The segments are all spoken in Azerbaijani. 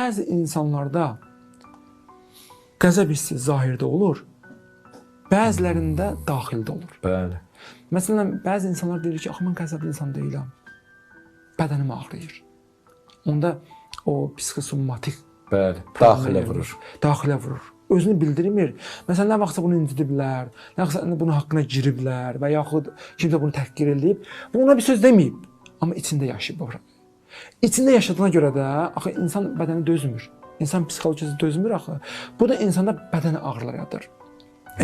bəzi insanlarda qəzəb hissi zahirdə olur, bəzilərində daxildə olur. Bəli. Məsələn, bəzi insanlar deyir ki, axı mən qəzəbli insan deyiləm, bədənim ağrıyır. Onda o psixosomatik Daxilə vurur. Daxilə vurur. Özünü bildirmir. Məsələn, nə vaxtsa bunu incidiblər, nə vaxtsa bunun haqqına giriblər və yaxud kimsə bunu təhqir edib. Bu ona bir söz deməyib, amma içində yaşayıb. İçində yaşadığına görə də axı insan bədəni dözmür. İnsan psixologiyası dözmür axı. Bu da insanda bədəni ağrılar yaradır.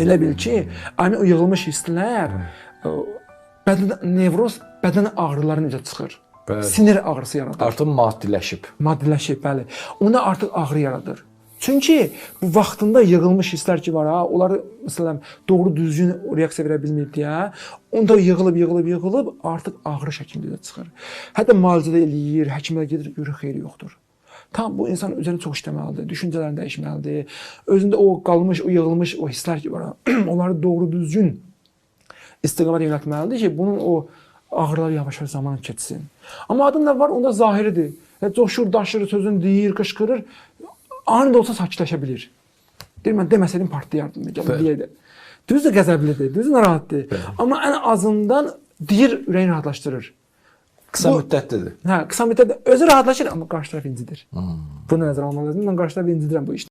Elə bil ki, aynı o yığılmış hisslər, nevroz bədən ağrıları necə çıxır? Bəli. Sinir ağrısı yaradır. Artıq maddiləşib. Maddiləşib, bəli. Onda artıq ağrı yaradır. Çünki bu vaxtında yığılmış hisslər ki var, onları məsələn doğru düzgün reaksiya verə bilməyib deyə, onda yığılıb artıq ağrı şəklində çıxır. Hətta müalicə eləyir, həkimlərə gedir, görür xeyri yoxdur. Tam bu insan üzərində çox işləməlidir, düşüncələrini dəyişməlidir. Özündə o qalmış, o yığılmış o hisslər ki var, onları doğru düzgün istiqamət yönəltməlidir ki, bunun o ağrılar yavaş-yavaş zaman keçsin. Amma adım da var, onda zahiridir. Coşur, daşır, sözünü deyir, qışqırır. Anında olsa sakitləşə bilir. Deyir, mən deməsəydim partlayardım. Deyirdi. Düzdür, qəzəblidir, düzdür, narahatdır. Amma ən azından deyir, ürəyin rahatlaşdırır. Qısa müddətlidir. Hə, qısa müddətdə özü rahatlaşır, amma qarşı tərəf incidir. Bunu nəzərə almaq lazımdır. Mən qarşı tərəf incidirəm bu işdə.